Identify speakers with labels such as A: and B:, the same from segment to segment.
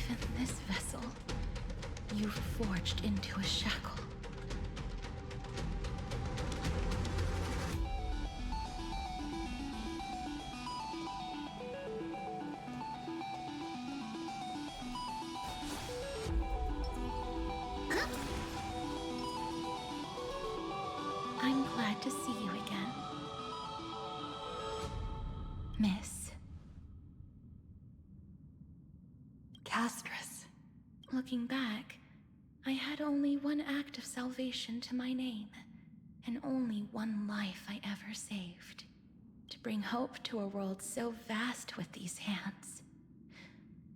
A: Even this vessel, you've forged into a shackle. I'm glad to see you again, Miss Castress. Looking back, I had only one act of salvation to my name, and only one life I ever saved. To bring hope to a world so vast with these hands.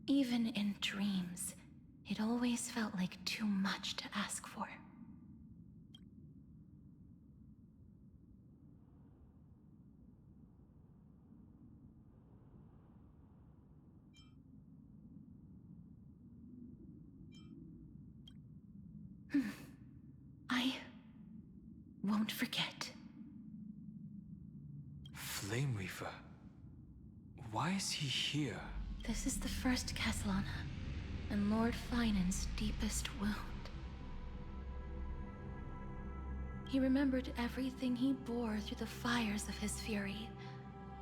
A: Even in dreams, it always felt like too much to ask for. I won't forget.
B: Flame Reaver? Why is he here?
A: This is the first Castellana, and Lord Finan's deepest wound. He remembered everything he bore through the fires of his fury,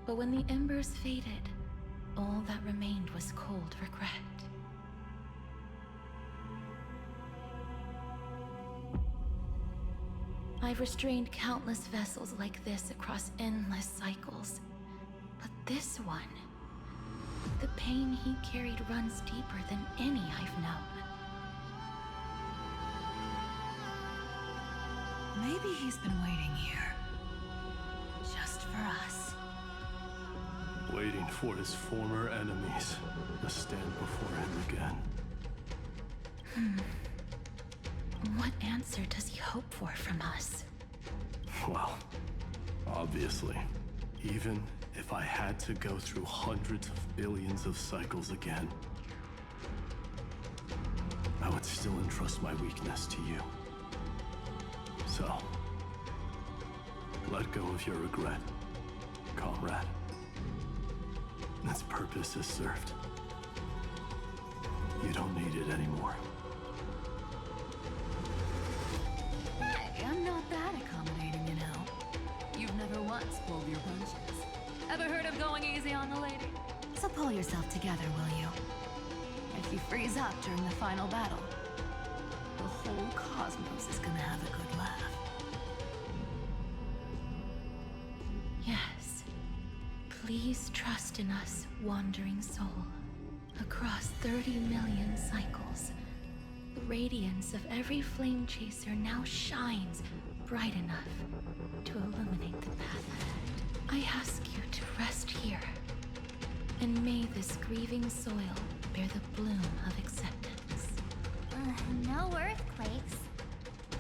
A: but when the embers faded, all that remained was cold regret. I've restrained countless vessels like this across endless cycles. But this one, the pain he carried runs deeper than any I've known.
C: Maybe he's been waiting here. Just for us.
D: Waiting for his former enemies to stand before him again.
A: What answer does he hope for from us?
D: Well, obviously. Even if I had to go through hundreds of billions of cycles again, I would still entrust my weakness to you. So, let go of your regret, comrade. Its purpose is served. You don't need it anymore.
C: Hey, I'm not that accommodating, you know. You've never once pulled your punches. Ever heard of going easy on the lady? So pull yourself together, will you? If you freeze up during the final battle, the whole cosmos is gonna have a good laugh.
A: Yes. Please trust in us, wandering soul. Across 30 million cycles, the radiance of every flame chaser now shines bright enough to illuminate the path ahead. I ask you to rest here, and may this grieving soil bear the bloom of acceptance.
E: No earthquakes.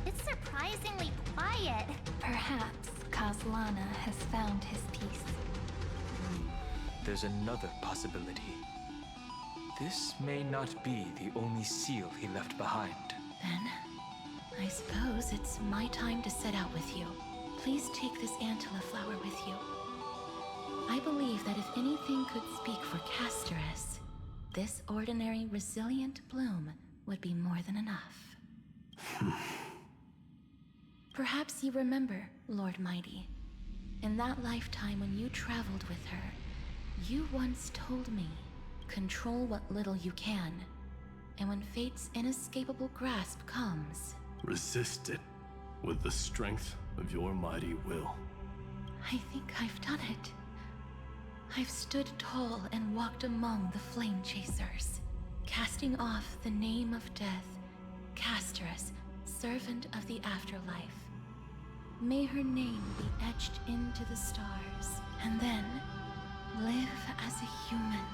E: It's surprisingly quiet.
A: Perhaps Castellana has found his peace.
B: There's another possibility. This may not be the only seal he left behind.
A: Then, I suppose it's my time to set out with you. Please take this Antilla flower with you. I believe that if anything could speak for Casterus, this ordinary, resilient bloom would be more than enough. Perhaps you remember, Lord Mighty. In that lifetime when you traveled with her, you once told me, control what little you can, and when fate's inescapable grasp comes...
D: Resist it with the strength of your mighty will.
A: I think I've done it. I've stood tall and walked among the flame chasers, casting off the name of death, Casterus, servant of the afterlife. May her name be etched into the stars, and then live as a human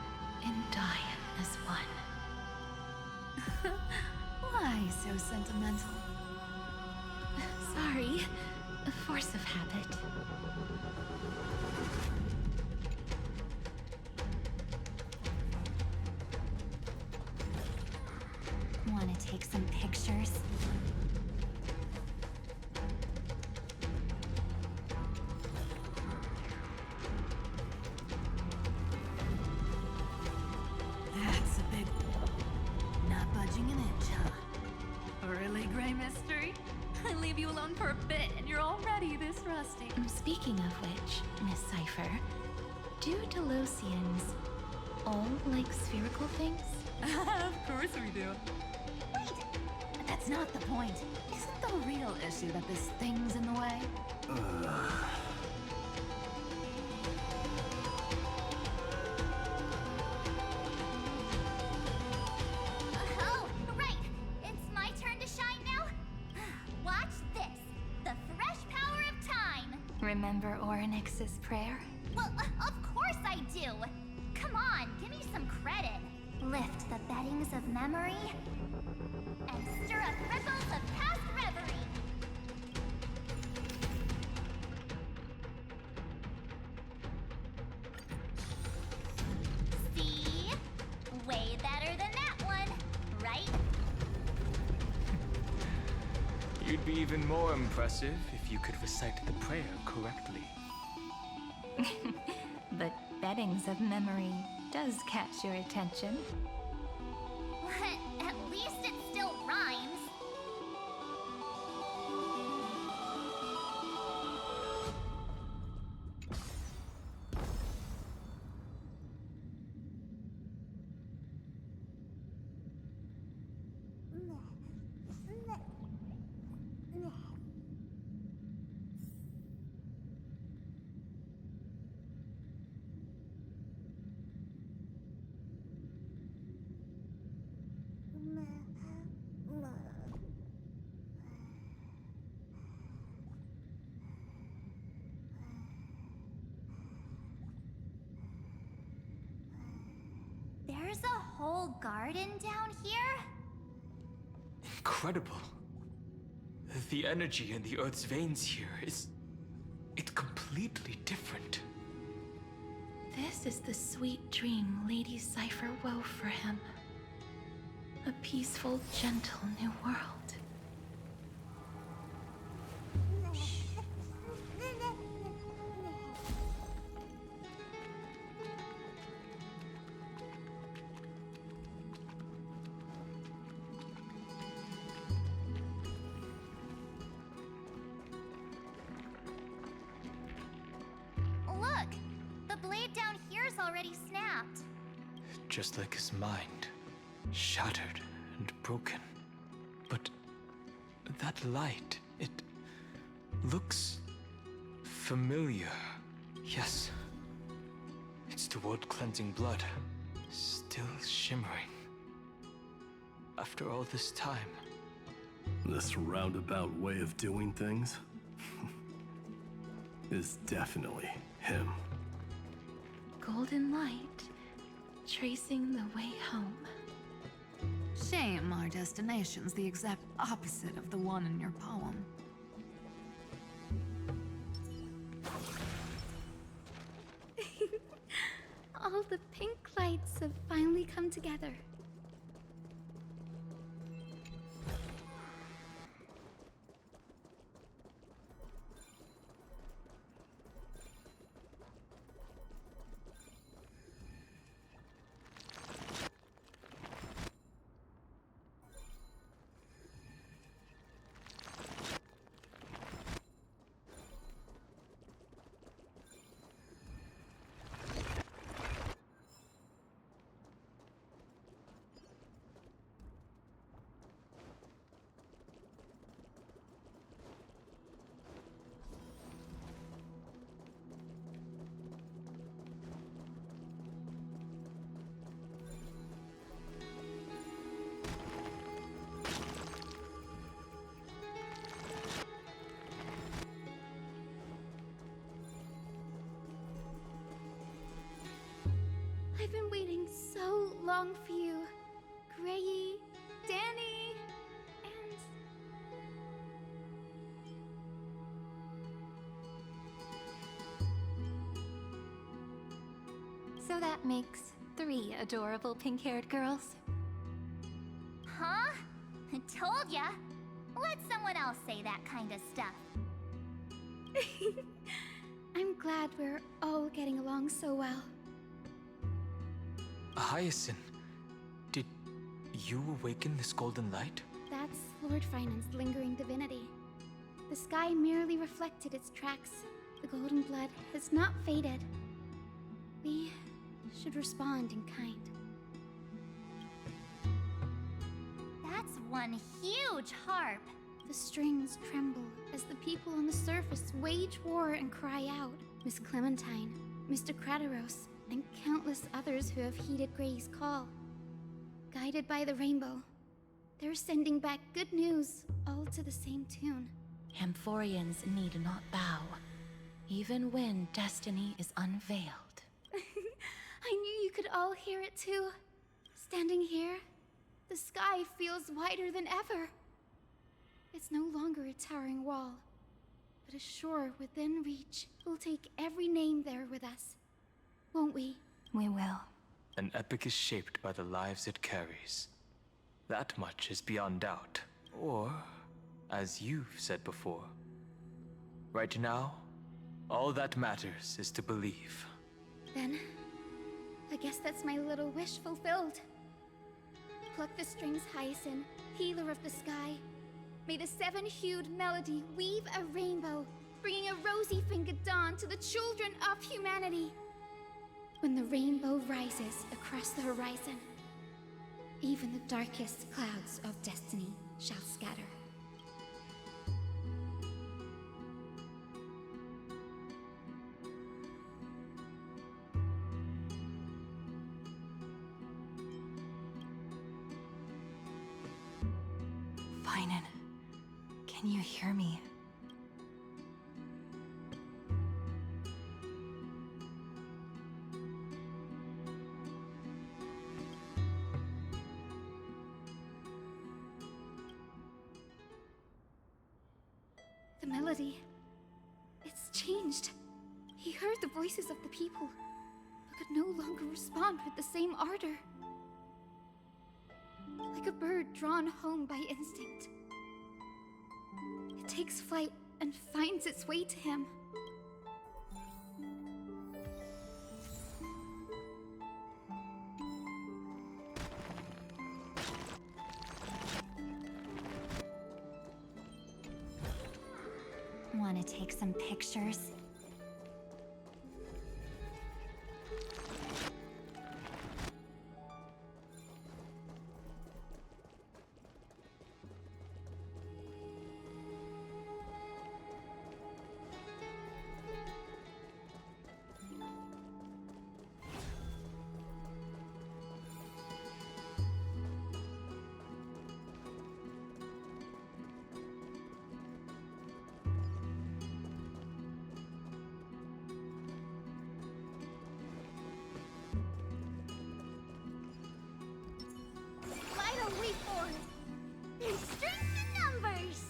A: and die as one.
C: Why so sentimental?
A: Sorry, a force of habit.
E: Want to take some pictures?
C: That's a big one. edging an inch, huh? Really, Gray Mystery? I leave you alone for a bit and you're already this rusty.
A: Speaking of which, Miss Cypher, do Delosians all like spherical things?
C: Of course we do. Wait! But that's not the point. Isn't the real issue that this thing's in the way?
E: Oh, right! It's my turn to shine now? Watch this! The fresh power of time!
A: Remember Orynyx's prayer?
E: Well, of course I do! Come on, give me some credit. Lift the beddings of memory and stir up ripples of past reverie. See? Way better than that one, right?
B: You'd be even more impressive if you could recite the prayer correctly.
A: But beddings of memory does catch your attention.
E: At least it still rhymes. There's a whole garden down here?
B: Incredible. The energy in the Earth's veins here is... it's completely different.
A: This is the sweet dream Lady Cypher wove for him. A peaceful, gentle new world.
E: Look! The blade down here's already snapped.
B: Just like his mind. Shattered and broken. But that light, it looks familiar. Yes. It's the world-cleansing blood. Still shimmering. After all this time.
D: This roundabout way of doing things is definitely him.
A: Golden light, tracing the way home.
C: Shame our destination's the exact opposite of the one in your poem.
F: All the pink lights have finally come together. I've been waiting so long for you, Grayy, Danny, and... So that makes 3 adorable pink-haired girls.
E: Huh? Told ya. Let someone else say that kind of stuff.
F: I'm glad we're all getting along so well.
B: Hyacinth, did You awaken this golden light?
G: That's Lord Finan's lingering divinity. The sky merely reflected its tracks. The golden blood has not faded. We should respond in kind.
E: That's one huge harp.
G: The strings tremble as the people on the surface wage war and cry out. Miss Clementine, Mr. Crateros, and countless others who have heeded Gray's call. Guided by the rainbow, they're sending back good news, all to the same tune.
A: Amphoreans need not bow, even when destiny is unveiled.
G: I knew you could all hear it too. Standing here, the sky feels wider than ever. It's no longer a towering wall, but a shore within reach. We'll take every name there with us, won't we?
F: We will.
B: An epic is shaped by the lives it carries. That much is beyond doubt. Or, as you've said before, right now, all that matters is to believe.
G: Then, I guess that's my little wish fulfilled. Pluck the strings, Hyacinth, healer of the sky. May the seven-hued melody weave a rainbow, bringing a rosy-fingered dawn to the children of humanity. When the rainbow rises across the horizon, even the darkest clouds of destiny shall scatter.
F: Finan, can you hear me?
G: The melody, it's changed. He heard the voices of the people, but could no longer respond with the same ardor. Like a bird drawn home by instinct. It takes flight and finds its way to him.
E: Want to take some pictures? Light a way forward. And strength in numbers.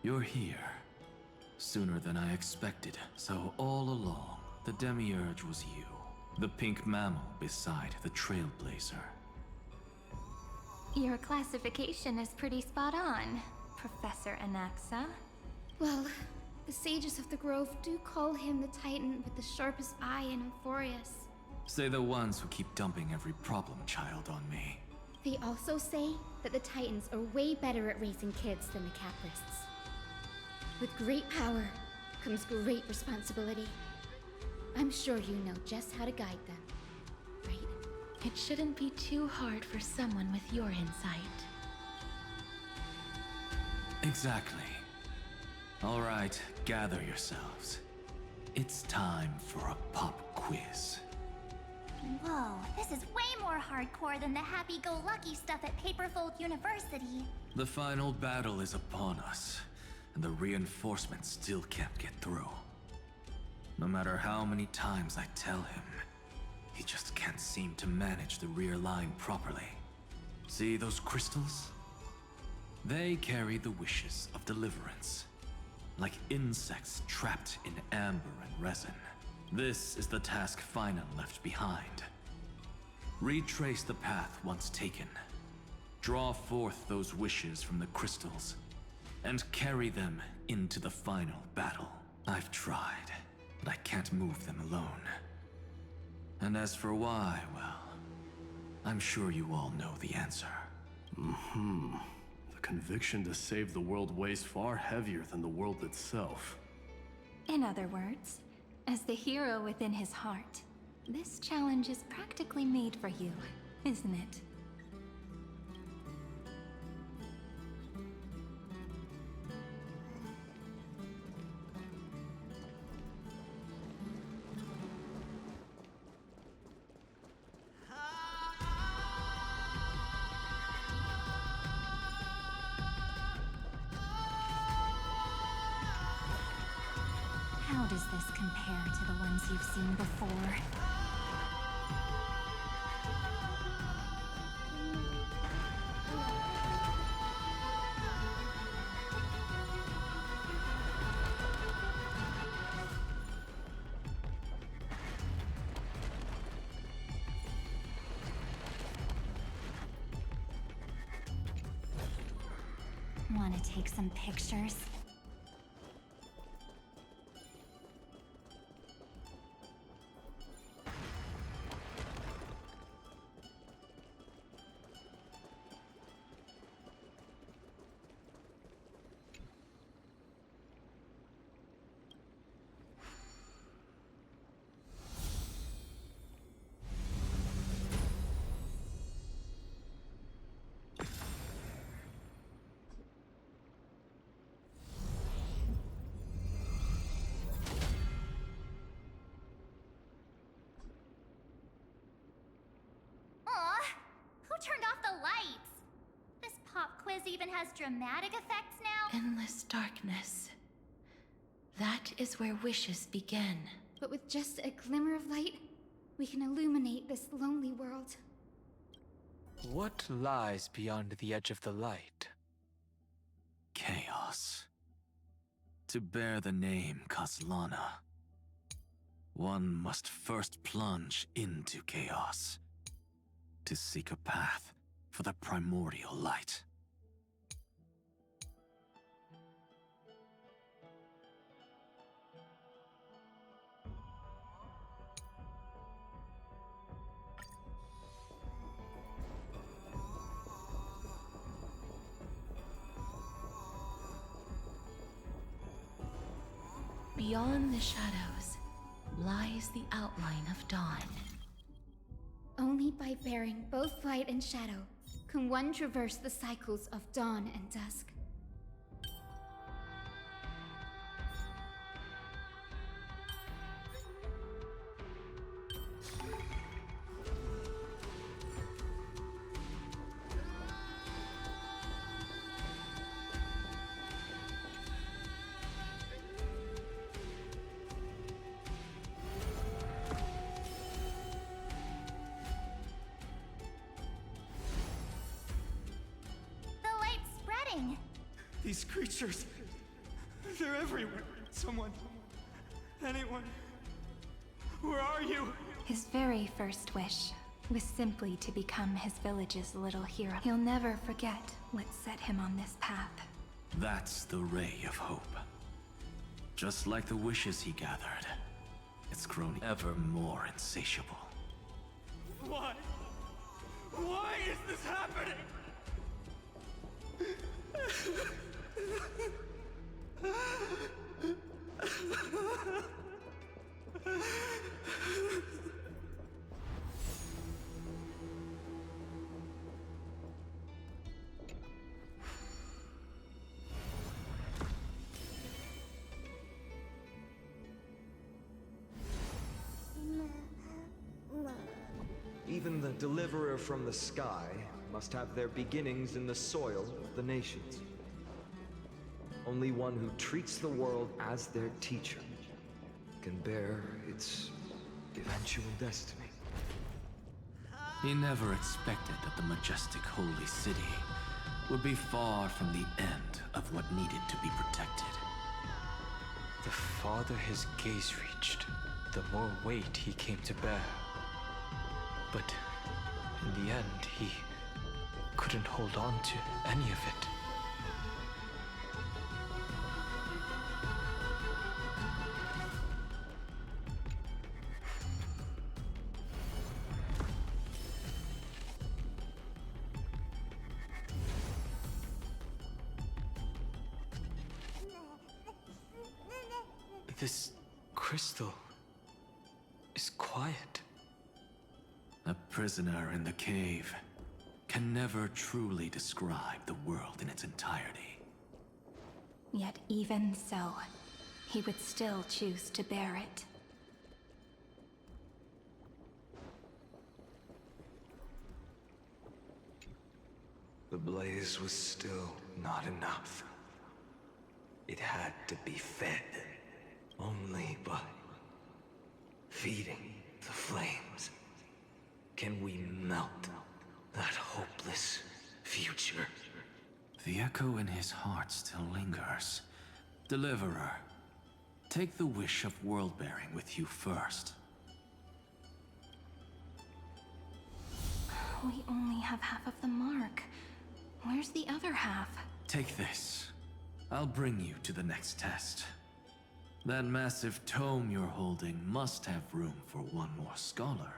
H: You're here. Sooner than I expected. So all along, the Demiurge was you. The pink mammal beside the Trailblazer.
F: Your classification is pretty spot on, Professor Anaxa.
G: Well, the sages of the Grove do call him the Titan with the sharpest eye in Amphoreus.
H: Say the ones who keep dumping every problem child on me.
G: They also say that the Titans are way better at raising kids than the Caprists. With great power comes great responsibility. I'm sure you know just how to guide them, right?
A: It shouldn't be too hard for someone with your insight.
H: Exactly. All right, gather yourselves. It's time for a pop quiz.
E: Whoa, this is way more hardcore than the happy-go-lucky stuff at Paperfold University.
H: The final battle is upon us, and the reinforcements still can't get through. No matter how many times I tell him, he just can't seem to manage the rear line properly. See those crystals? They carry the wishes of deliverance, like insects trapped in amber and resin. This is the task Final left behind. Retrace the path once taken. Draw forth those wishes from the crystals, and carry them into the final battle. I've tried, but I can't move them alone. And as for why, well, I'm sure you all know the answer.
D: The conviction to save the world weighs far heavier than the world itself.
F: In other words, as the hero within his heart, this challenge is practically made for you, isn't it?
E: How does this compare to the ones you've seen before? Want to take some pictures? Turned off the lights. This pop quiz even has dramatic effects now.
A: Endless darkness. That is where wishes begin.
G: But with just a glimmer of light, we can illuminate this lonely world.
B: What lies beyond the edge of the light?
H: Chaos. To bear the name Kaslana, one must first plunge into chaos to seek a path for the primordial light.
A: Beyond the shadows lies the outline of dawn.
G: Only by bearing both light and shadow can one traverse the cycles of dawn and dusk.
I: These creatures, they're everywhere. Someone, anyone, where are you?
F: His very first wish was simply to become his village's little hero. He'll never forget what set him on this path.
H: That's the ray of hope. Just like the wishes he gathered, it's grown ever more insatiable.
I: Why? Why is this happening?
J: even the deliverer from the sky must have their beginnings in the soil of the nations. Only one who treats the world as their teacher can bear its eventual destiny.
H: He never expected that the majestic holy city would be far from the end of what needed to be protected.
B: The farther his gaze reached, the more weight he came to bear. But in the end, he couldn't hold on to any of it. This crystal is quiet.
H: A prisoner in the cave can never truly describe the world in its entirety.
F: Yet even so, he would still choose to bear it.
J: The blaze was still not enough. It had to be fed. Only by feeding the flames can we melt that hopeless future.
H: The echo in his heart still lingers. Deliverer, take the wish of world-bearing with you first.
F: We only have half of the mark. Where's the other half?
H: Take this. I'll bring you to the next test. That massive tome you're holding must have room for one more scholar,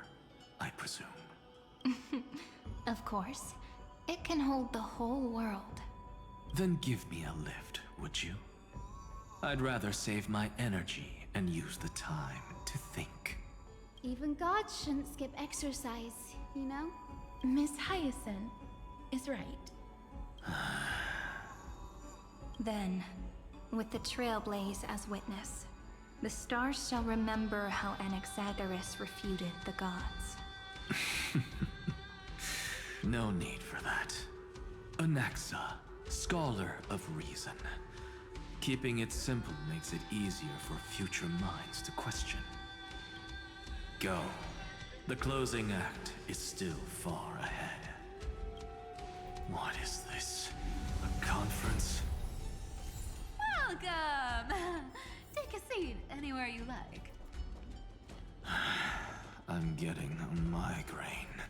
H: I presume.
F: Of course. It can hold the whole world.
H: Then give me a lift, would you? I'd rather save my energy and use the time to think.
G: Even gods shouldn't skip exercise, you know?
A: Miss Hyacinth is right.
F: Then, with the Trailblaze as witness, the stars shall remember how Anaxagoras refuted the gods.
H: No need for that. Anaxa, scholar of reason. Keeping it simple makes it easier for future minds to question. Go. The closing act is still far ahead. What is this? A conference?
C: Welcome! Take a seat anywhere you like.
H: I'm getting a migraine.